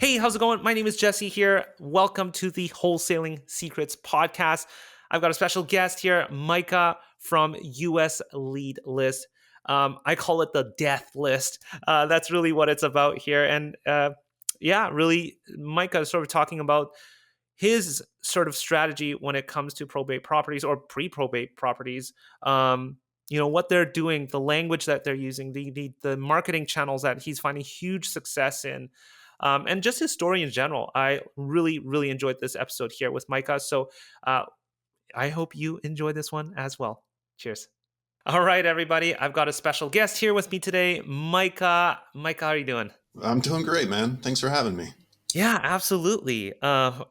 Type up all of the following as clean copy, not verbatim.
Hey, how's it going? My name is Jesse here. Welcome to the Wholesaling Secrets podcast. I've got a special guest here, Micah from US Lead List. I call it the death list. That's really what it's about here. And really, Micah is sort of talking about his sort of strategy when it comes to probate properties or pre-probate properties. What they're doing, the language that they're using, the marketing channels that he's finding huge success in, and just his story in general. I really, really enjoyed this episode here with Micah. So uh, I hope you enjoy this one as well. Cheers. All right, everybody. I've got a special guest here with me today, Micah. Micah, how are you doing? I'm doing great, man. Thanks for having me. Yeah, absolutely. I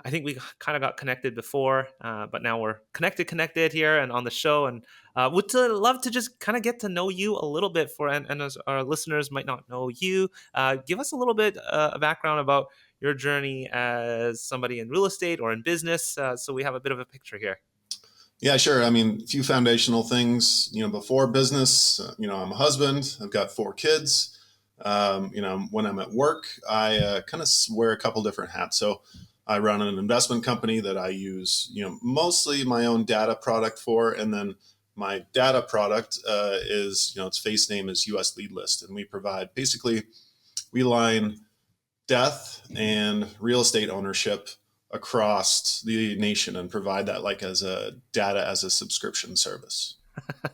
think we kind of got connected before, but now we're connected here and on the show, and love to just kind of get to know you a little bit and as our listeners might not know you, give us a little bit of background about your journey as somebody in real estate or in business, so we have a bit of a picture here. Yeah, sure. I mean, a few foundational things, before business, I'm a husband, I've got 4 kids. When I'm at work, I kind of wear a couple different hats. So I run an investment company that I use, mostly my own data product for. And then my data product is, its face name is US Lead List. And we line death and real estate ownership across the nation and provide that like as a data as a subscription service.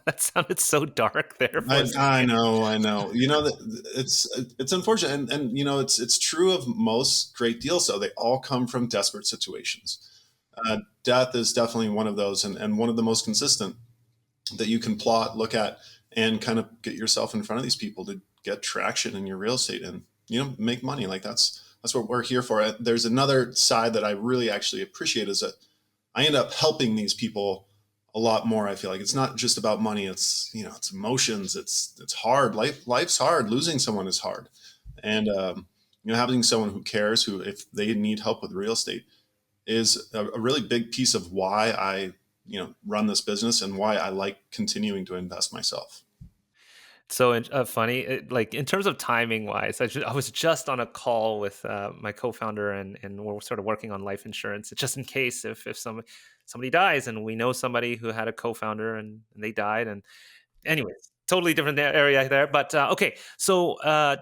That sounded so dark there for I, a I second. know, I know. It's unfortunate, and it's true of most great deals. So they all come from desperate situations. Death is definitely one of those, and one of the most consistent that you can plot, look at, and kind of get yourself in front of these people to get traction in your real estate and make money. Like that's what we're here for. There's another side that I really actually appreciate is that I end up helping these people a lot more. I feel like it's not just about money. It's emotions. It's hard. Life's hard. Losing someone is hard, and having someone who cares, who if they need help with real estate, is a really big piece of why I run this business and why I like continuing to invest myself. So funny, like in terms of timing wise, I was just on a call with my co-founder, and we're sort of working on life insurance just in case if somebody dies, and we know somebody who had a co-founder and they died, and anyways, totally different area there. But okay, so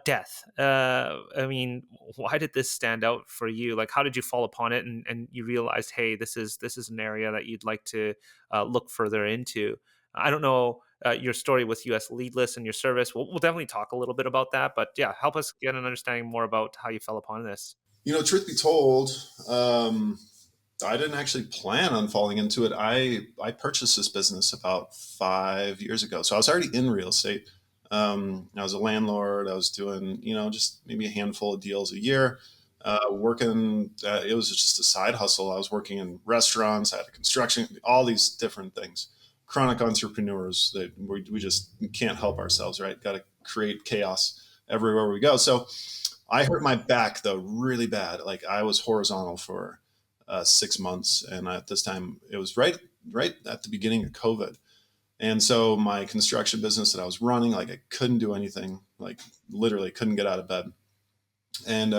death. I mean, why did this stand out for you? Like, how did you fall upon it, and you realized, hey, this is an area that you'd like to look further into? I don't know your story with US Lead List and your service. We'll definitely talk a little bit about that. But yeah, help us get an understanding more about how you fell upon this. Truth be told, I didn't actually plan on falling into it. I purchased this business about 5 years ago, so I was already in real estate. I was a landlord. I was doing just maybe a handful of deals a year. Working, it was just a side hustle. I was working in restaurants. I had a construction, all these different things. Chronic entrepreneurs that we just can't help ourselves, right? Got to create chaos everywhere we go. So I hurt my back though really bad. Like I was horizontal for 6 months, and at this time it was right at the beginning of COVID. And so my construction business that I was running, like I couldn't do anything, like literally couldn't get out of bed. And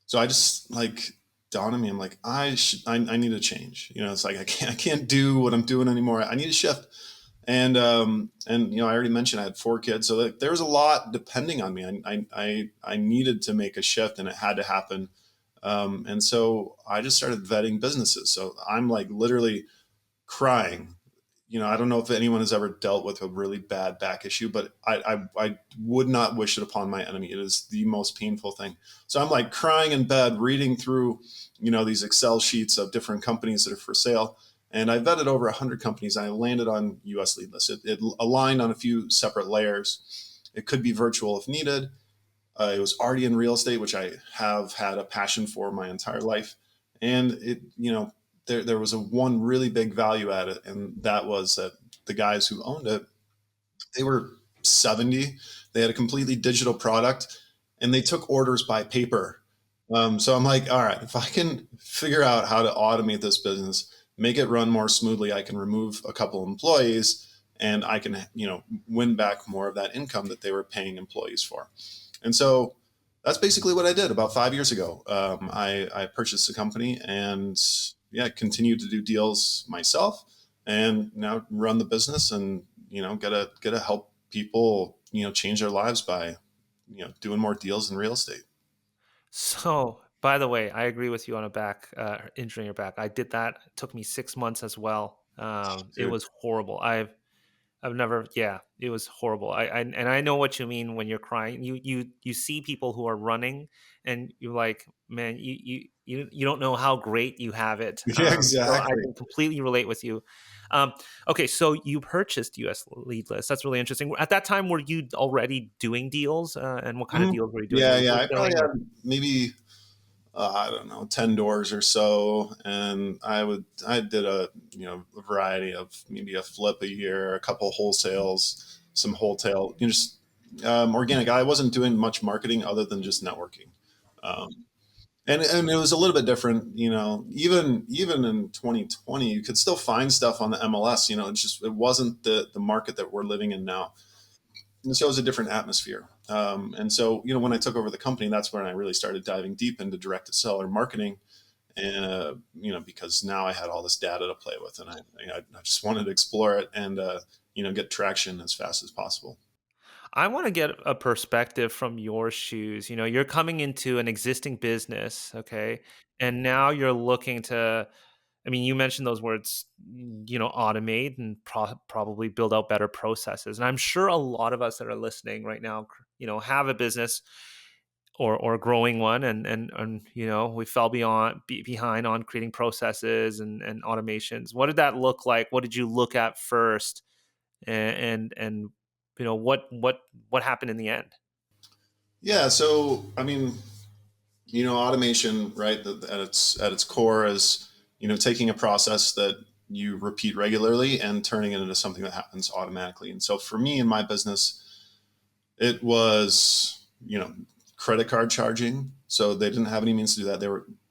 so I just like dawned on me, I'm like, I need a change. It's like I can't do what I'm doing anymore. I need a shift. And I already mentioned I had 4 kids, so like, there was a lot depending on me. I needed to make a shift, and it had to happen. And so I just started vetting businesses. So I'm like literally crying. I don't know if anyone has ever dealt with a really bad back issue, but I would not wish it upon my enemy. It is the most painful thing. So I'm like crying in bed, reading through, these Excel sheets of different companies that are for sale. And I vetted over 100 companies, and I landed on US Lead List. It aligned on a few separate layers. It could be virtual if needed. It was already in real estate, which I have had a passion for my entire life. And there was a one really big value at it, and that was that the guys who owned it, they were 70. They had a completely digital product, and they took orders by paper. So I'm like, all right, if I can figure out how to automate this business, make it run more smoothly, I can remove a couple employees, and I can win back more of that income that they were paying employees for. And so That's basically what I did about 5 years ago. I purchased a company and yeah, continued to do deals myself, and now run the business and get to help people change their lives by doing more deals in real estate. So, by the way, I agree with you on a back injuring your back. I did that. It took me 6 months as well. It Dude, was horrible. I've never, yeah, it was horrible. And I know what you mean when you're crying. You see people who are running, and you're like, man, you don't know how great you have it. yeah, So I exactly. can completely relate with you. Um, okay, so you purchased US Lead List. That's really interesting. At that time, were you already doing deals? And what kind of Mhm. deals were you doing? Yeah, Were you yeah. I probably wholesaling or? had maybe I don't know, 10 doors or so. And I did a variety of maybe a flip a year, a couple wholesales, some wholesale, just organic. I wasn't doing much marketing other than just networking. Um, and it was a little bit different, even in 2020, you could still find stuff on the MLS, it wasn't the market that we're living in now. And so it was a different atmosphere. And so, when I took over the company, that's when I really started diving deep into direct to seller marketing. And, because now I had all this data to play with, and I just wanted to explore it and, get traction as fast as possible. I want to get a perspective from your shoes. You're coming into an existing business, okay? And now you're looking to, I mean, you mentioned those words, automate and probably build out better processes. And I'm sure a lot of us that are listening right now, have a business or growing one, and we fell behind on creating processes and automations. What did that look like? What did you look at first? And what happened in the end? Yeah. So, I mean, automation, right? At its core is, taking a process that you repeat regularly and turning it into something that happens automatically. And so for me in my business, it was, credit card charging. So they didn't have any means to do that.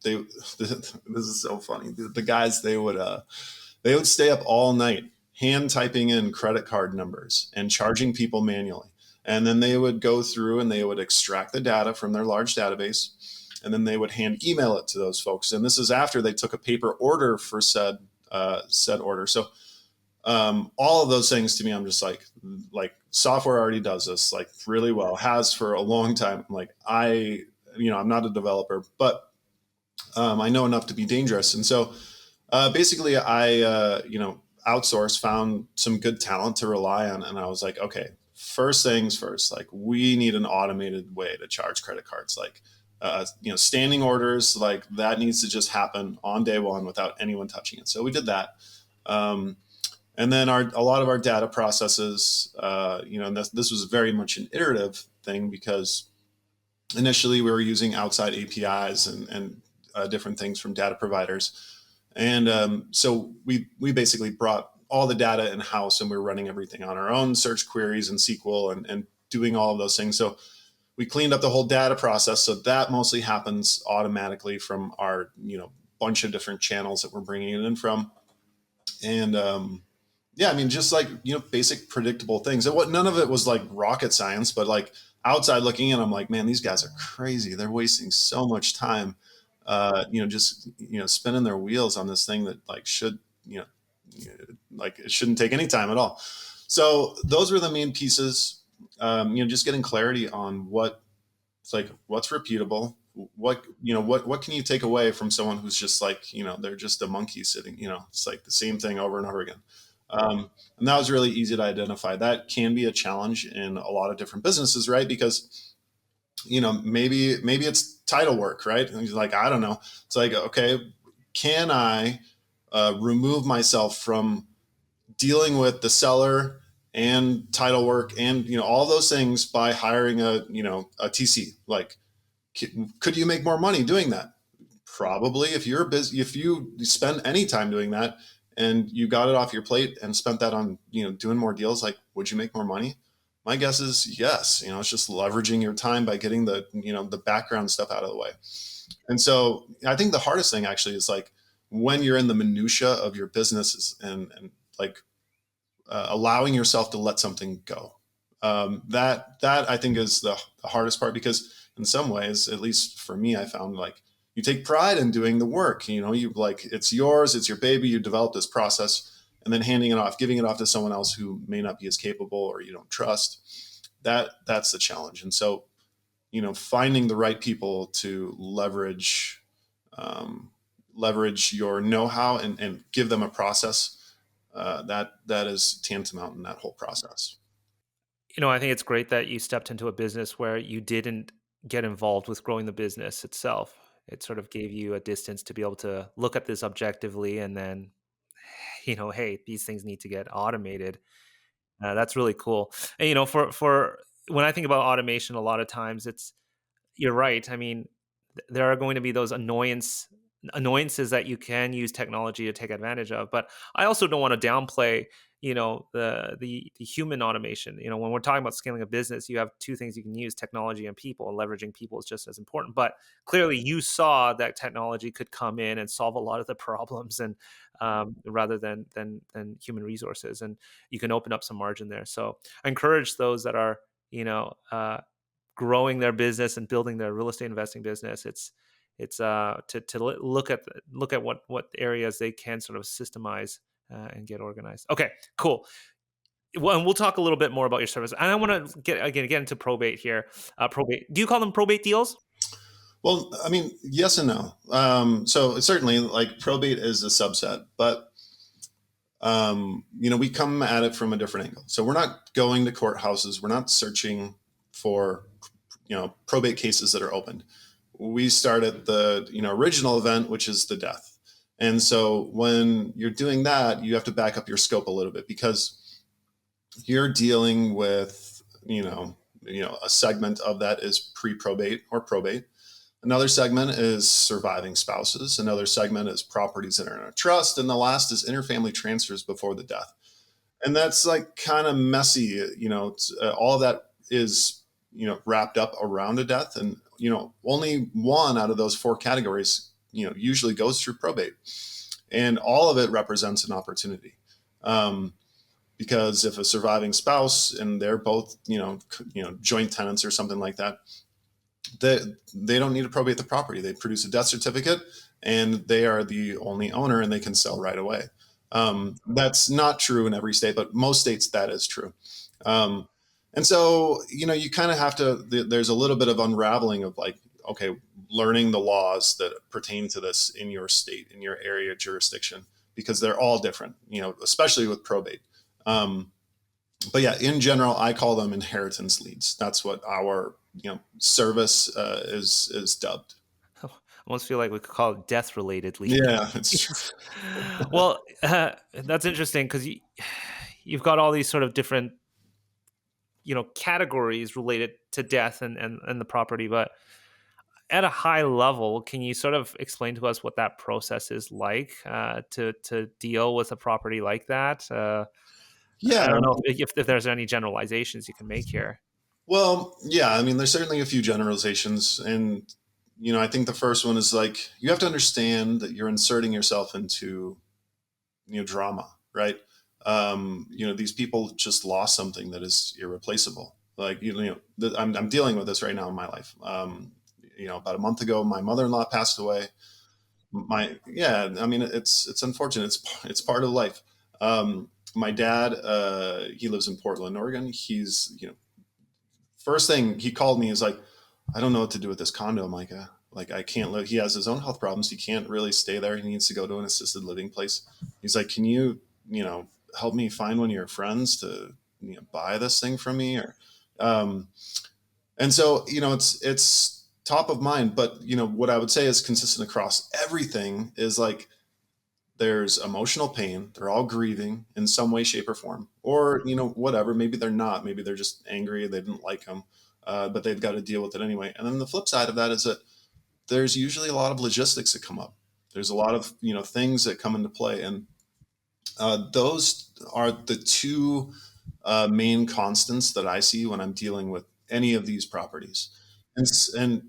They this is so funny. The guys, they would stay up all night hand typing in credit card numbers and charging people manually. And then they would go through and they would extract the data from their large database, and then they would hand email it to those folks. And this is after they took a paper order for said order. So all of those things to me, I'm just like software already does this like really well, has for a long time. Like I'm not a developer, but I know enough to be dangerous. And so basically, I outsourced, found some good talent to rely on, and I was like, okay, first things first. Like, we need an automated way to charge credit cards. Like, standing orders, like that needs to just happen on day one without anyone touching it. So we did that. Um, and then a lot of our data processes, and this was very much an iterative thing because initially we were using outside APIs and different things from data providers, and so we basically brought all the data in house, and we were running everything on our own search queries and SQL and doing all of those things. So we cleaned up the whole data process, so that mostly happens automatically from our bunch of different channels that we're bringing it in from. And yeah, I mean, just like basic predictable things. And what none of it was like rocket science, but like outside looking in, I'm like, man, these guys are crazy. They're wasting so much time, just spinning their wheels on this thing that like should like it shouldn't take any time at all. So those were the main pieces. Just getting clarity on what's repeatable, what can you take away from someone who's just like they're just a monkey sitting, it's like the same thing over and over again. And that was really easy to identify. That can be a challenge in a lot of different businesses, right? Because maybe it's title work, right? And he's like, I don't know. It's like, okay, can I remove myself from dealing with the seller and title work and all those things by hiring a TC? Like, could you make more money doing that? Probably. If you're busy, if you spend any time doing that and you got it off your plate and spent that on doing more deals, like, would you make more money? My guess is yes. It's just leveraging your time by getting the background stuff out of the way. And so I think the hardest thing actually is like when you're in the minutia of your business and like allowing yourself to let something go. That I think is the hardest part, because in some ways, at least for me, I found like you take pride in doing the work. You like, it's yours, it's your baby. You develop this process, and then handing it off, giving it off to someone else who may not be as capable or you don't trust. That's the challenge. And so, finding the right people to um, leverage your know-how and give them a process, that is tantamount in that whole process. I think it's great that you stepped into a business where you didn't get involved with growing the business itself. It sort of gave you a distance to be able to look at this objectively and then, hey, these things need to get automated. That's really cool. And, for when I think about automation, a lot of times you're right. I mean, there are going to be those annoyances that you can use technology to take advantage of. But I also don't want to downplay, the human automation. When we're talking about scaling a business, you have two things you can use: technology and people. And leveraging people is just as important. But clearly, you saw that technology could come in and solve a lot of the problems, and rather than human resources, and you can open up some margin there. So I encourage those that are, you know. Growing their business and building their real estate investing business, to look at what areas they can sort of systemize and get organized. Okay, cool. Well, and we'll talk a little bit more about your service, and I want to get into probate here. Probate, do you call them probate deals? Well, I mean, yes and no. So it's certainly, like, probate is a subset, but we come at it from a different angle. So we're not going to courthouses. We're not searching for probate cases that are opened. We start at the original event, which is the death. And so when you're doing that, you have to back up your scope a little bit, because you're dealing with a segment of that is pre-probate or probate. Another segment is surviving spouses. Another segment is properties that are in a trust, and the last is interfamily transfers before the death. And that's like kind of messy. All of that is wrapped up around a death, and only one out of those four categories usually goes through probate, and all of it represents an opportunity. Because if a surviving spouse and they're both joint tenants or something like that, they don't need to probate the property. They produce a death certificate, and they are the only owner, and they can sell right away. That's not true in every state, but most states that is true. And so, you kind of have to, there's a little bit of unraveling of like, okay, learning the laws that pertain to this in your state, in your area jurisdiction, because they're all different, especially with probate. But yeah, in general, I call them inheritance leads. That's what our, service is dubbed. I almost feel like we could call it death related leads. Yeah, it's true. Well, that's interesting because you've got all these sort of different categories related to death and the property. But at a high level, can you sort of explain to us what that process is like to deal with a property like that? I Yeah. don't know if there's any generalizations you can make here. Well, yeah, I mean, there's certainly a few generalizations. And, I think the first one is like, you have to understand that you're inserting yourself into, drama, right? These people just lost something that is irreplaceable. Like, I'm dealing with this right now in my life. About a month ago, my mother-in-law passed away. Yeah, I mean, it's unfortunate. It's part of life. My dad, he lives in Portland, Oregon. He's, first thing he called me is like, I don't know what to do with this condo, Micah. Like, I can't live. He has his own health problems. He can't really stay there. He needs to go to an assisted living place. He's like, can you, help me find one of your friends to, buy this thing from me? Or, and so, it's top of mind. But, what I would say is consistent across everything is like, there's emotional pain. They're all grieving in some way, shape, or form, or whatever. Maybe they're not. Maybe they're just angry. They didn't like him, but they've got to deal with it anyway. And then the flip side of that is that there's usually a lot of logistics that come up. There's a lot of things that come into play, and those are the two main constants that I see when I'm dealing with any of these properties. And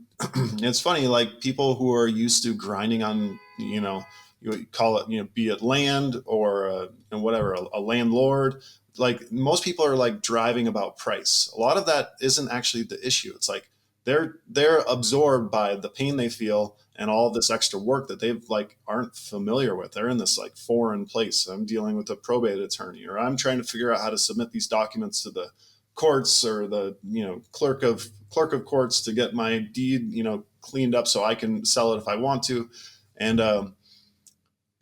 it's funny, like, people who are used to grinding on, you call it, be it land or whatever, a landlord. Like, most people are like driving about price. A lot of that isn't actually the issue. It's like they're absorbed by the pain they feel and all this extra work that they've like aren't familiar with. They're in this like foreign place. I'm dealing with a probate attorney, or I'm trying to figure out how to submit these documents to the courts or the clerk of courts to get my deed cleaned up so I can sell it if I want to. And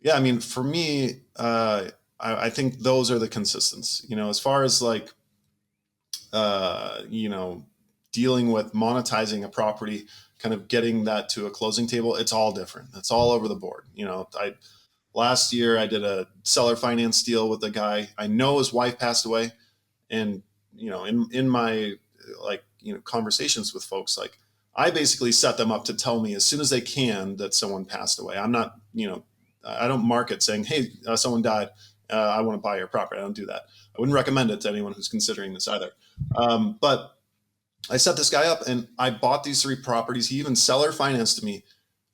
yeah, I mean, for me, I think those are the consistents. As far as like uh, you know, dealing with monetizing a property, kind of getting that to a closing table, it's all different. It's all over the board. I last year I did a seller finance deal with a guy. I know his wife passed away, and in my like conversations with folks, like I basically set them up to tell me as soon as they can that someone passed away. I'm not, I don't market saying, hey, someone died. I want to buy your property. I don't do that. I wouldn't recommend it to anyone who's considering this either. But I set this guy up and I bought these 3 properties. He even seller financed me.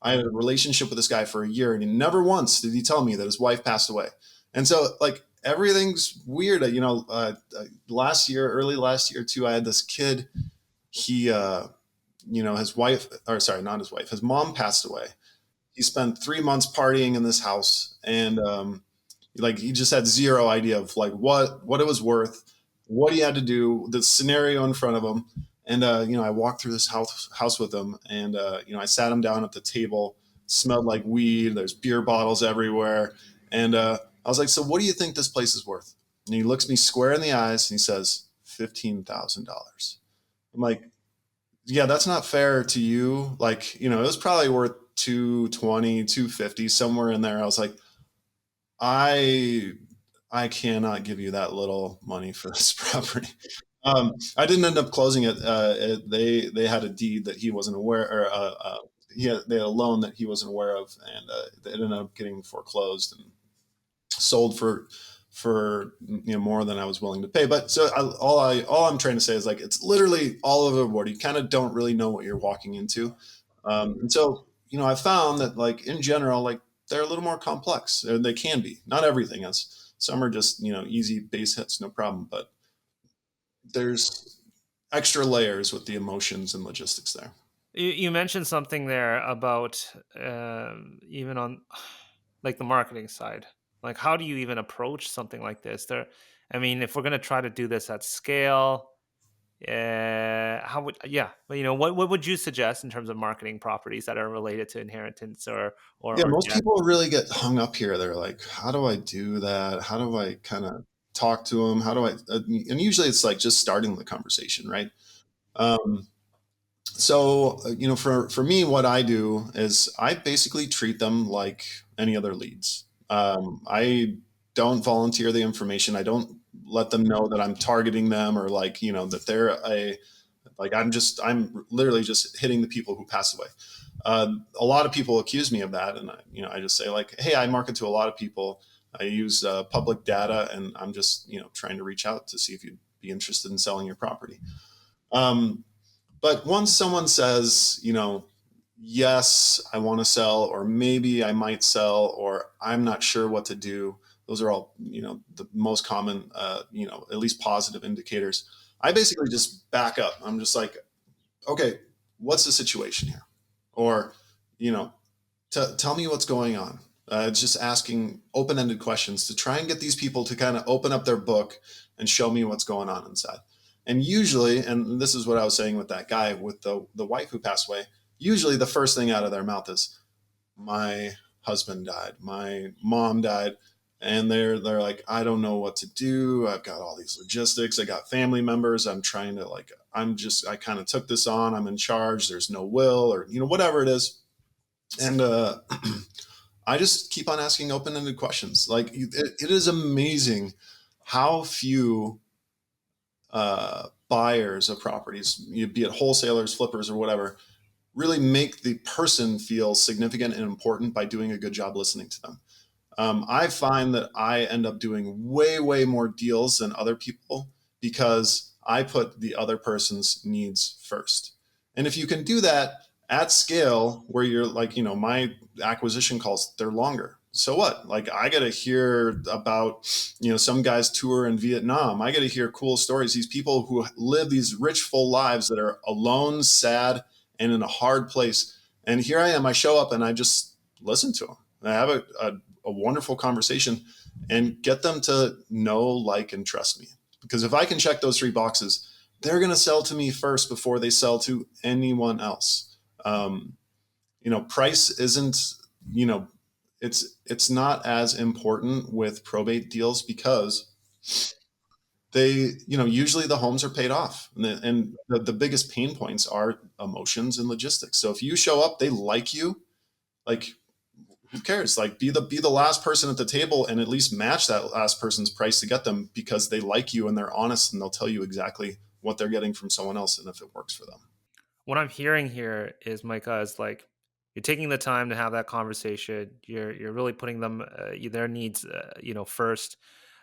I had a relationship with this guy for a year, and he never once did he tell me that his wife passed away. And so like everything's weird. Early last year too, I had this kid. He, his wife, or sorry, not his wife, his mom passed away. He spent 3 months partying in this house, and like he just had zero idea of like what it was worth, what he had to do, the scenario in front of him. And I walked through this house with him, and I sat him down at the table. Smelled like weed. There's beer bottles everywhere, and I was like, "So, what do you think this place is worth?" And he looks me square in the eyes and he says, $15,000. I'm like, "Yeah, that's not fair to you. Like, it was probably worth 220, 250, somewhere in there." I was like, I I cannot give you that little money for this property. I didn't end up closing it. They had a deed that he wasn't aware, or they had a loan that he wasn't aware of, and it ended up getting foreclosed and sold for more than I was willing to pay. But so all I'm trying to say is like it's literally all over the board. You kind of don't really know what you're walking into, and so I found that like in general, like they're a little more complex. They can be. Not everything is. Some are just easy base hits, no problem. But there's extra layers with the emotions and logistics there. You mentioned something there about even on like the marketing side. Like, how do you even approach something like this? I mean, if we're going to try to do this at scale, how would what would you suggest in terms of marketing properties that are related to inheritance Yeah, or most death? people really get hung up here. They're like, how do I do that? How do I kind of talk to them? How do I? And usually it's like just starting the conversation, right? Um, so for me, what I do is I basically treat them like any other leads. I don't volunteer the information. I don't let them know that I'm targeting them, or like that they're a like I'm literally just hitting the people who pass away. A lot of people accuse me of that, and I just say like, hey, I market to a lot of people. I use public data, and I'm just trying to reach out to see if you'd be interested in selling your property. Um, but once someone says, yes, I want to sell, or maybe I might sell, or I'm not sure what to do, those are all, the most common, at least positive indicators. I basically just back up. I'm just like, okay, what's the situation here? Or, you know, tell me what's going on. It's just asking open-ended questions to try and get these people to kind of open up their book and show me what's going on inside. And usually, and this is what I was saying with that guy with the wife who passed away, usually the first thing out of their mouth is, my husband died, my mom died, and they're like, I don't know what to do. I've got all these logistics. I got family members. I'm trying to like, I kind of took this on. I'm in charge. There's no will, or whatever it is. And I just keep on asking open-ended questions. Like it is amazing how few buyers of properties, be it wholesalers, flippers, or whatever, really make the person feel significant and important by doing a good job listening to them. I find that I end up doing way, way more deals than other people because I put the other person's needs first. And if you can do that at scale, where you're like, my acquisition calls, they're longer. so what? Like, I got to hear about, some guy's tour in Vietnam. I got to hear cool stories. These people who live these rich, full lives that are alone, sad, and in a hard place. And here I am, I show up and I just listen to them. I have a wonderful conversation and get them to know, like, and trust me. Because if I can check those three boxes, they're going to sell to me first before they sell to anyone else. Price isn't, you know, it's not as important with probate deals because they, usually the homes are paid off, and the biggest pain points are emotions and logistics. So if you show up, they like you, like, who cares? Like, be the last person at the table and at least match that last person's price to get them, because they like you and they're honest and they'll tell you exactly what they're getting from someone else and if it works for them. What I'm hearing here is, Micah, is like you're taking the time to have that conversation. You're really putting them their needs first.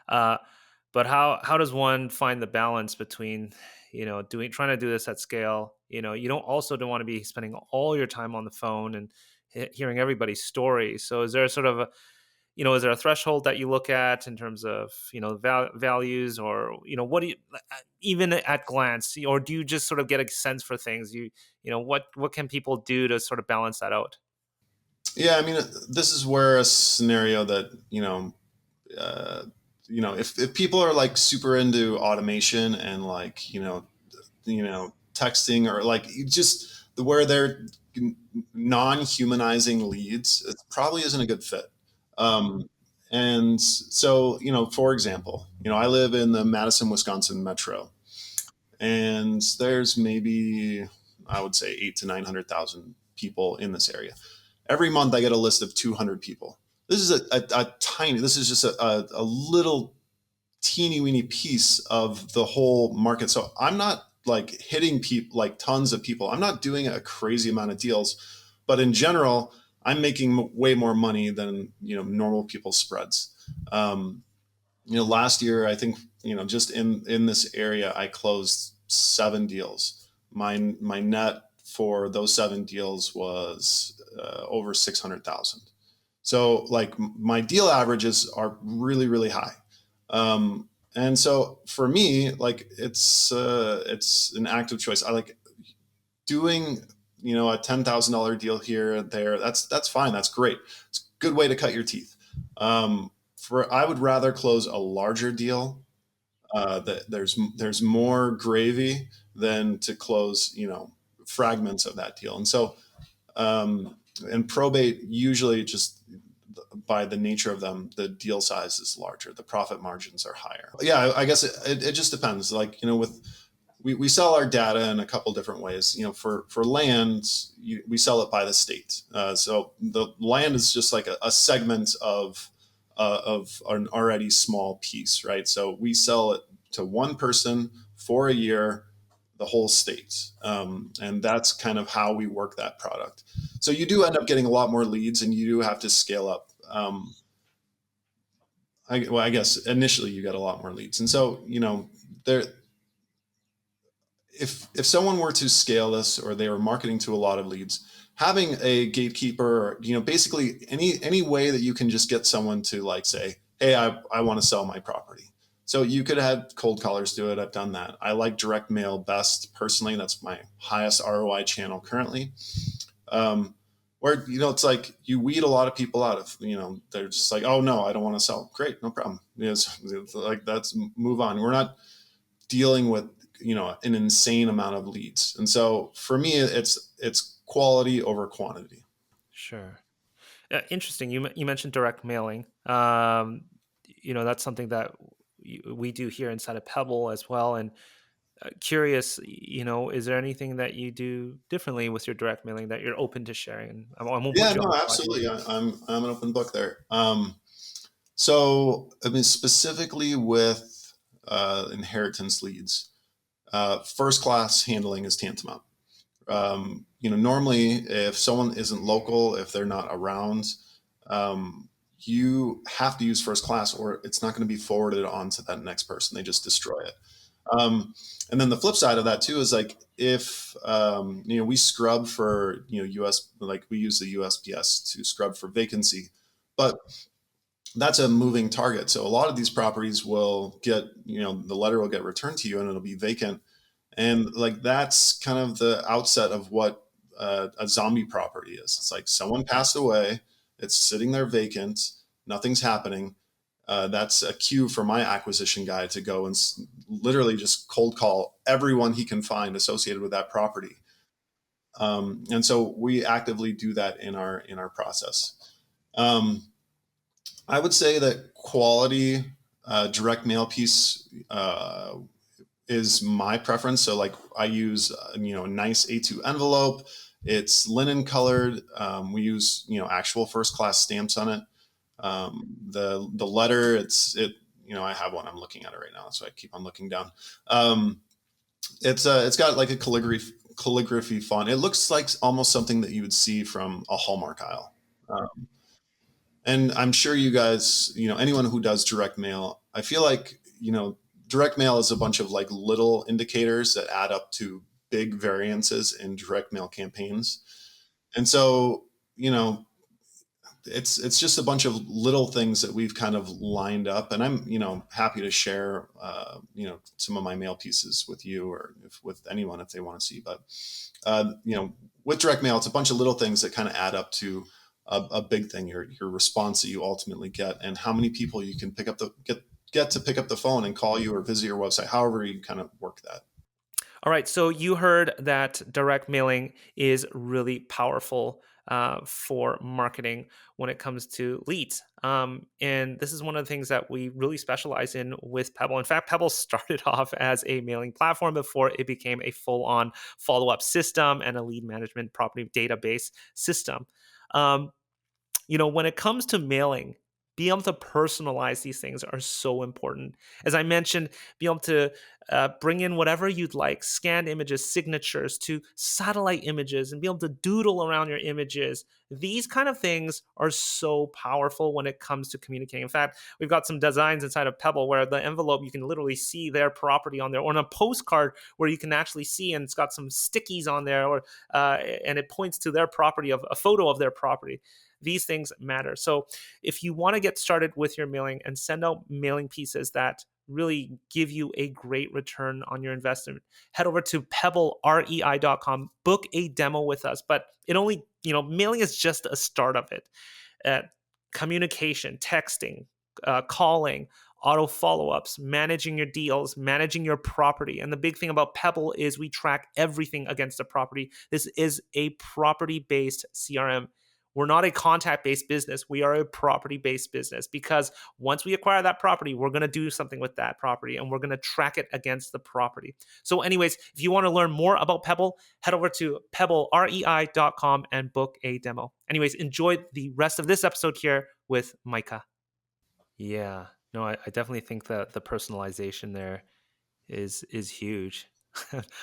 Uh, but how does one find the balance between doing trying to do this at scale? You don't want to be spending all your time on the phone and hearing everybody's story. So is there sort of a is there a threshold that you look at in terms of values, or what do you even at glance, or do you just sort of get a sense for things? What can people do to sort of balance that out? Yeah, I mean, this is where a scenario that, if people are like super into automation and, like, texting, or like just where they're non-humanizing leads, it probably isn't a good fit. And so, for example, I live in the Madison, Wisconsin metro, and there's maybe, I would say, 8 to 900,000 people in this area. Every month I get a list of 200 people. This is this is just a little teeny weeny piece of the whole market. So I'm not like hitting people, like tons of people. I'm not doing a crazy amount of deals, but in general, I'm making way more money than, normal people's spreads. Last year, I think, just in this area, I closed 7 deals. My net for those 7 deals was over 600,000. So, like, my deal averages are really, really high. And so for me, like, it's an active choice. I like doing, a $10,000 deal here and there. That's fine. That's great. It's a good way to cut your teeth. I would rather close a larger deal, that there's more gravy, than to close, fragments of that deal. And so, and probate, usually, just by the nature of them, the deal size is larger, the profit margins are higher. Yeah, I guess it just depends. Like, with we sell our data in a couple different ways. For land, we sell it by the state. So the land is just like a segment of an already small piece, right? So we sell it to one person for a year, the whole state, and that's kind of how we work that product. So you do end up getting a lot more leads, and you do have to scale up. I guess initially you get a lot more leads, and so, there, if someone were to scale this, or they were marketing to a lot of leads, having a gatekeeper, or, basically any way that you can just get someone to, like, say, hey, I want to sell my property. So you could have cold callers do it. I've done that. I like direct mail best personally. That's my highest ROI channel currently. Where, it's like you weed a lot of people out of, they're just like, oh no, I don't want to sell. Great, no problem. It's like, that's move on. We're not dealing with, an insane amount of leads. And so for me, it's quality over quantity. Sure. Interesting. You mentioned direct mailing. That's something that we do here inside of Pebble as well. And curious, is there anything that you do differently with your direct mailing that you're open to sharing? And I won't Yeah, put you on no, the spot here. absolutely. I'm an open book there. So, I mean, specifically with inheritance leads, first class handling is tantamount. Normally, if someone isn't local, if they're not around, you have to use first class, or it's not going to be forwarded on to that next person. They just destroy it. And then the flip side of that too is, like, if we scrub for, US, like we use the USPS to scrub for vacancy. But that's a moving target. So a lot of these properties will get, the letter will get returned to you and it'll be vacant. And like that's kind of the outset of what a zombie property is. It's like someone passed away, it's sitting there vacant, nothing's happening. That's a cue for my acquisition guy to go and literally just cold call everyone he can find associated with that property. And so we actively do that in our process. Um, I would say that quality direct mail piece is my preference. So like I use a nice A2 envelope. It's linen colored. We use actual first class stamps on it. The letter, I have one. I'm looking at it right now, so I keep on looking down. It's got like a calligraphy font. It looks like almost something that you would see from a Hallmark aisle. And I'm sure you guys, anyone who does direct mail, I feel like, direct mail is a bunch of like little indicators that add up to big variances in direct mail campaigns. And so, it's just a bunch of little things that we've kind of lined up, and I'm happy to share some of my mail pieces with you or with anyone if they want to see. But with direct mail, it's a bunch of little things that kind of add up to a big thing, your response that you ultimately get, and how many people you can get to pick up the phone and call you or visit your website, however you kind of work that. All right, so you heard that direct mailing is really powerful for marketing when it comes to leads. And this is one of the things that we really specialize in with Pebble. In fact, Pebble started off as a mailing platform before it became a full on follow up system and a lead management property database system. Um, when it comes to mailing, being able to personalize these things are so important. As I mentioned, being able to bring in whatever you'd like, scanned images, signatures to satellite images, and be able to doodle around your images. These kind of things are so powerful when it comes to communicating. In fact, we've got some designs inside of Pebble where the envelope, you can literally see their property on there, or on a postcard where you can actually see, and it's got some stickies on there, or and it points to their property, of a photo of their property. These things matter. So if you want to get started with your mailing and send out mailing pieces that really give you a great return on your investment, head over to pebblerei.com, book a demo with us. But it only, mailing is just a start of it. Uh, Communication, texting, calling, auto follow-ups, managing your deals, managing your property. And the big thing about Pebble is we track everything against the property. This is a property-based CRM. We're not a contact-based business. We are a property-based business, because once we acquire that property, we're going to do something with that property and we're going to track it against the property. So anyways, if you want to learn more about Pebble, head over to pebblerei.com and book a demo. Anyways, enjoy the rest of this episode here with Micah. Yeah, no, I definitely think that the personalization there is huge.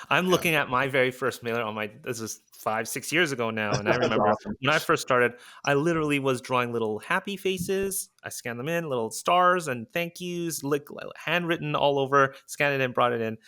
I'm Yeah. looking at my very first mailer on my, this is 5-6 years ago now, and I That's remember awesome. when I first started, I literally was drawing little happy faces. I scanned them in, little stars and thank yous, like handwritten all over, scanned it in, brought it in.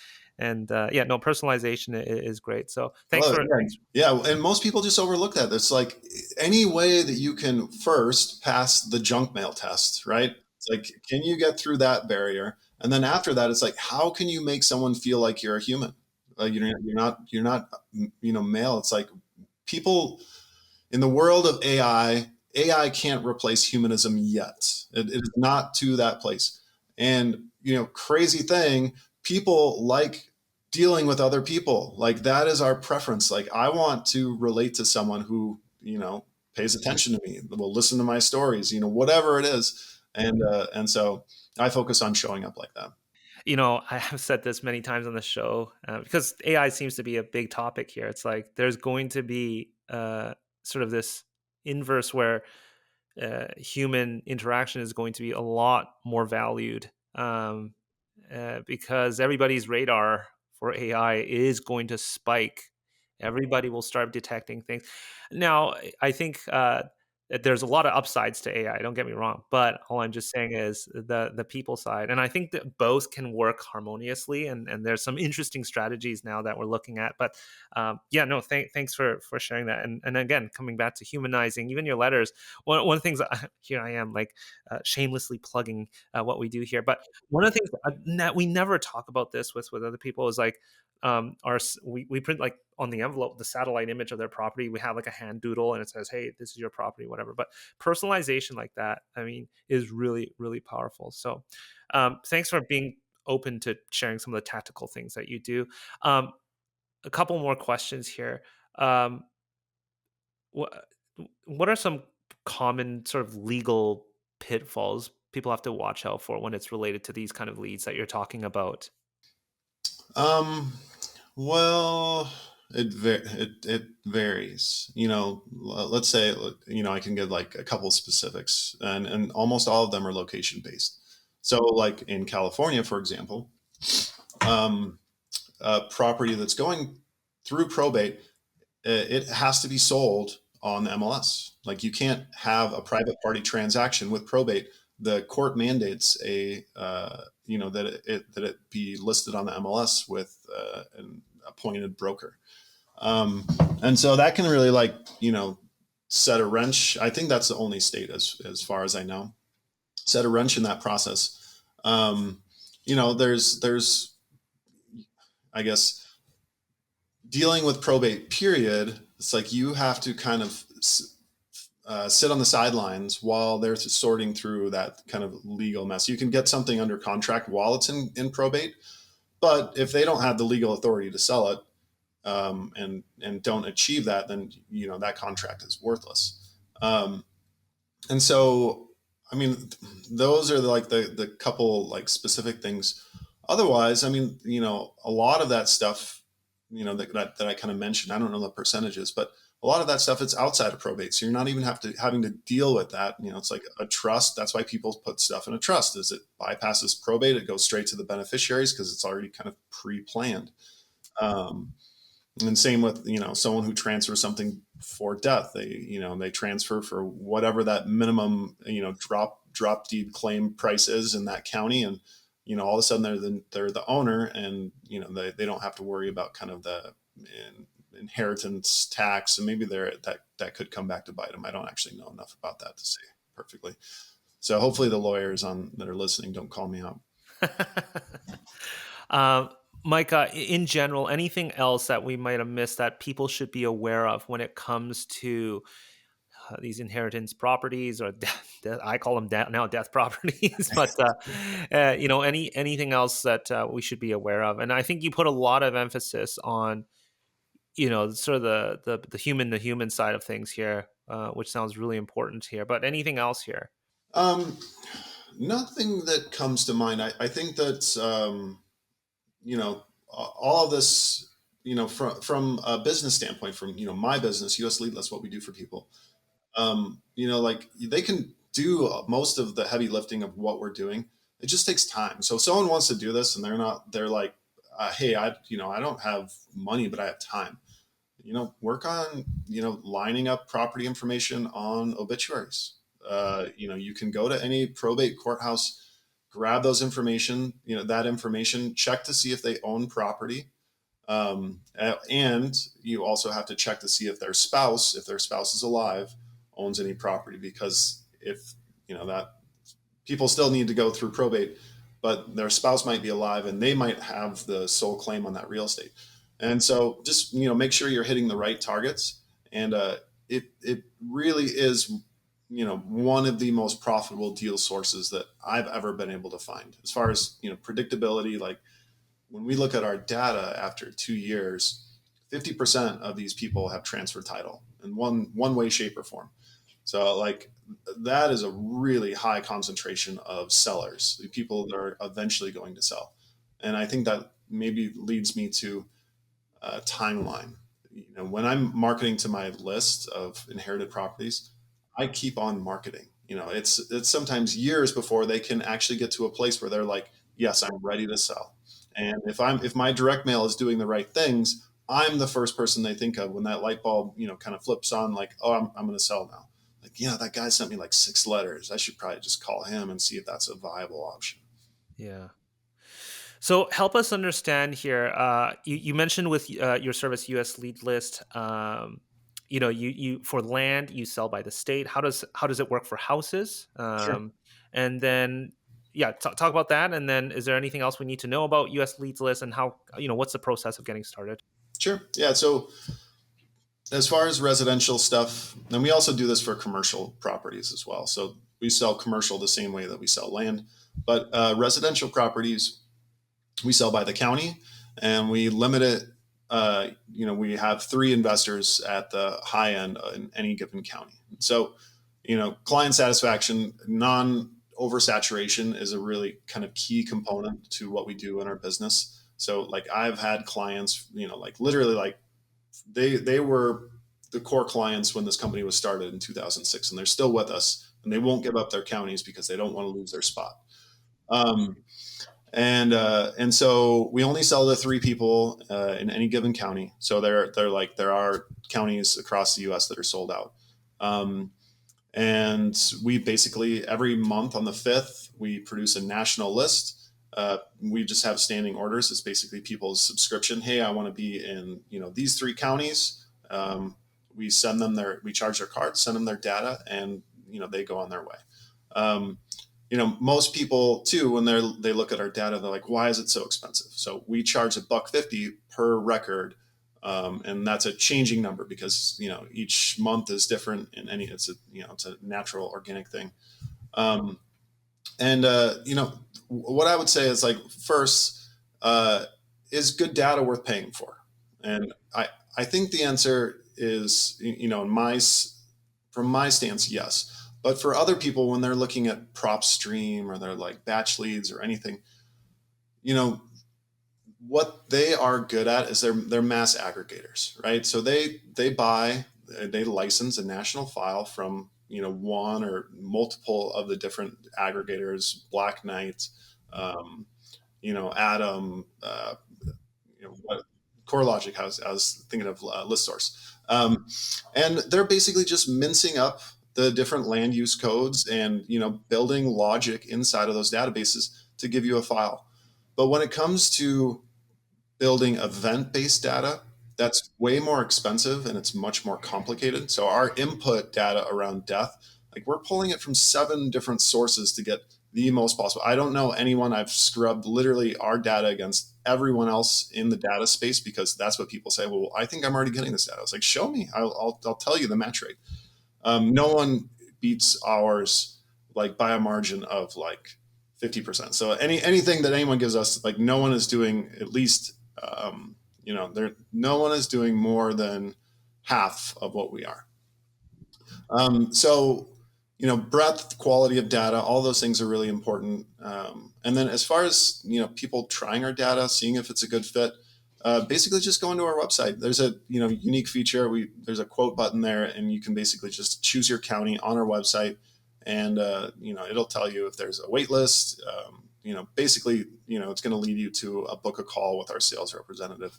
And yeah, no, personalization is great. So thanks Well, for yeah. thanks. Yeah, and most people just overlook that. It's like any way that you can first pass the junk mail test, right? It's like, can you get through that barrier? And then after that, it's like, how can you make someone feel like you're a human? Like you're not, male. It's like people in the world of AI can't replace humanism yet. It is not to that place. And, crazy thing, people like dealing with other people. Like that is our preference. Like I want to relate to someone who, pays attention to me, will listen to my stories, whatever it is. And so I focus on showing up like that. I have said this many times on the show, because AI seems to be a big topic here. It's like there's going to be sort of this inverse where human interaction is going to be a lot more valued, because everybody's radar for AI is going to spike. Everybody will start detecting things. Now, I think there's a lot of upsides to AI. Don't get me wrong, but all I'm just saying is the people side, and I think that both can work harmoniously. And there's some interesting strategies now that we're looking at. But yeah, no, thanks for sharing that. And again, coming back to humanizing, even your letters. One of the things here I am like shamelessly plugging what we do here, but one of the things that we never talk about this with other people is like we print like on the envelope the satellite image of their property. We have like a hand doodle and it says, hey, this is your property, whatever. But personalization like that, I mean, is really, really powerful. So thanks for being open to sharing some of the tactical things that you do. A couple more questions here. um, what what are some common sort of legal pitfalls people have to watch out for when it's related to these kind of leads that you're talking about? Um, well, it varies. Let's say, I can give like a couple specifics, and almost all of them are location based. So, like in California, for example, um, a property that's going through probate, it has to be sold on the MLS. Like, you can't have a private party transaction with probate. The court mandates that it be listed on the MLS with an appointed broker. And so that can really, like, set a wrench. I think that's the only state, as far as I know, set a wrench in that process. There's I guess dealing with probate period. It's like you have to kind of sit on the sidelines while they're sorting through that kind of legal mess. You can get something under contract while it's in probate, but if they don't have the legal authority to sell it, and don't achieve that, then that contract is worthless. And so, I mean, those are like the couple like specific things. Otherwise, I mean, a lot of that stuff, that I kind of mentioned, I don't know the percentages, but a lot of that stuff, it's outside of probate. So you're not even having to deal with that. It's like a trust. That's why people put stuff in a trust, is it bypasses probate. It goes straight to the beneficiaries because it's already kind of pre-planned. Um, and same with, someone who transfers something for death. They transfer for whatever that minimum, drop deed claim price is in that county. And, all of a sudden they're the owner, and, they don't have to worry about kind of the inheritance tax. And maybe that could come back to bite them. I don't actually know enough about that to say perfectly. So hopefully the lawyers that are listening don't call me out. um, Micah, in general, anything else that we might have missed that people should be aware of when it comes to these inheritance properties, or I call them now death properties, but anything else that we should be aware of? And I think you put a lot of emphasis on sort of the human to human side of things here, which sounds really important here. But anything else here? Um, Nothing that comes to mind. I think that, all of this, from a business standpoint, from, my business, US Lead, that's what we do for people. Like, they can do most of the heavy lifting of what we're doing. It just takes time. So if someone wants to do this and they're like, hey, I don't have money, but I have time. Work on, lining up property information on obituaries. You can go to any probate courthouse, grab that information, check to see if they own property. And you also have to check to see if their spouse is alive, owns any property, because if, that people still need to go through probate, but their spouse might be alive and they might have the sole claim on that real estate. And so just, make sure you're hitting the right targets. And it really is, one of the most profitable deal sources that I've ever been able to find, as far as, predictability. Like, when we look at our data after 2 years, 50% of these people have transferred title in one way, shape, or form. So, like, that is a really high concentration of sellers, the people that are eventually going to sell. And I think that maybe leads me to a timeline. When I'm marketing to my list of inherited properties, I keep on marketing. It's sometimes years before they can actually get to a place where they're like, yes, I'm ready to sell. And if my direct mail is doing the right things, I'm the first person they think of when that light bulb, kind of flips on, like, oh, I'm going to sell now. like, that guy sent me like 6 letters. I should probably just call him and see if that's a viable option. Yeah. So help us understand here. You mentioned with your service US Lead List, you for land you sell by the state. How does it work for houses? Sure. And then yeah, talk about that. And then is there anything else we need to know about US Lead List and how what's the process of getting started? Sure. Yeah. So as far as residential stuff, and we also do this for commercial properties as well. So we sell commercial the same way that we sell land, but residential properties we sell by the county, and we limit it. We have 3 investors at the high end in any given county. So, client satisfaction, non oversaturation is a really kind of key component to what we do in our business. So, like, I've had clients, like literally, like they were the core clients when this company was started in 2006, and they're still with us, and they won't give up their counties because they don't want to lose their spot. Um, and so we only sell to 3 people in any given county. So there are counties across the U.S. that are sold out. Um, and we basically every month on the 5th we produce a national list. We just have standing orders. It's basically people's subscription. Hey, I want to be in these 3 counties. We send them we charge their cards, send them their data, and they go on their way. Um, most people too, when they look at our data, they're like, why is it so expensive? So we charge $1.50 per record. And that's a changing number because, each month is different in it's a natural organic thing. Um, and, what I would say is like, first, is good data worth paying for? And I think the answer is, from my stance, yes. But for other people, when they're looking at PropStream or they're like batch leads or anything, you know, what they are good at is they're mass aggregators, right? So they license a national file from one or multiple of the different aggregators, Black Knight, um, Adam, what CoreLogic. I was thinking of ListSource, and they're basically just mincing up the different land use codes and building logic inside of those databases to give you a file. But when it comes to building event-based data, that's way more expensive and it's much more complicated. So our input data around death, like we're pulling it from 7 different sources to get the most possible. I don't know anyone. I've scrubbed literally our data against everyone else in the data space because that's what people say. Well, I think I'm already getting this data. I was like, show me. I'll tell you the match rate. No one beats ours like by a margin of like 50%. So anything that anyone gives us, like no one is doing at least, no one is doing more than half of what we are. So, breadth, quality of data, all those things are really important. And then as far as, people trying our data, seeing if it's a good fit, basically just go into our website. There's a, unique feature. There's a quote button there and you can basically just choose your county on our website and, it'll tell you if there's a wait list. Basically, it's going to lead you to book a call with our sales representative.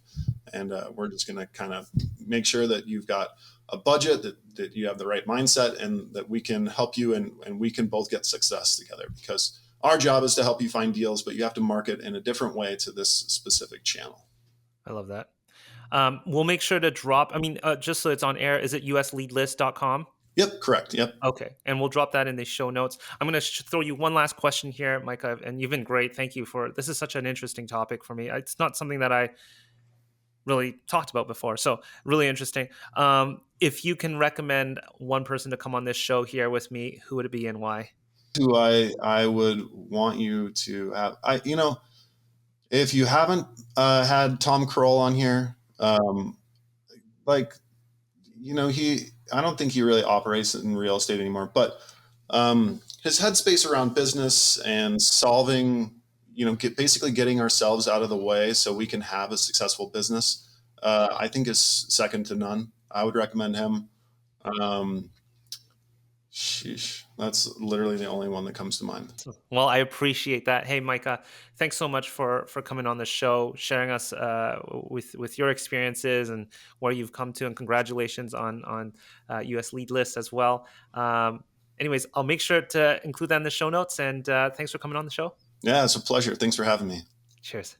And we're just going to kind of make sure that you've got a budget, that you have the right mindset, and that we can help you and we can both get success together, because our job is to help you find deals, but you have to market in a different way to this specific channel. I love that. We'll make sure to drop, just so it's on air, is it usleadlist.com? Yep, correct. Yep. Okay, and we'll drop that in the show notes. I'm going to throw you one last question here, Micah, and you've been great. Thank you this is such an interesting topic for me. It's not something that I really talked about before, so really interesting. If you can recommend one person to come on this show here with me, who would it be and why? Who I would want you to have, if you haven't had Tom Kroll on here, like, I don't think he really operates in real estate anymore, but his headspace around business and solving, basically getting ourselves out of the way so we can have a successful business, I think is second to none. I would recommend him. Sheesh. That's literally the only one that comes to mind. Well, I appreciate that. Hey, Micah, thanks so much for coming on the show, sharing us with your experiences and where you've come to, and congratulations on US lead list as well. Anyways, I'll make sure to include that in the show notes. And thanks for coming on the show. Yeah, it's a pleasure. Thanks for having me. Cheers.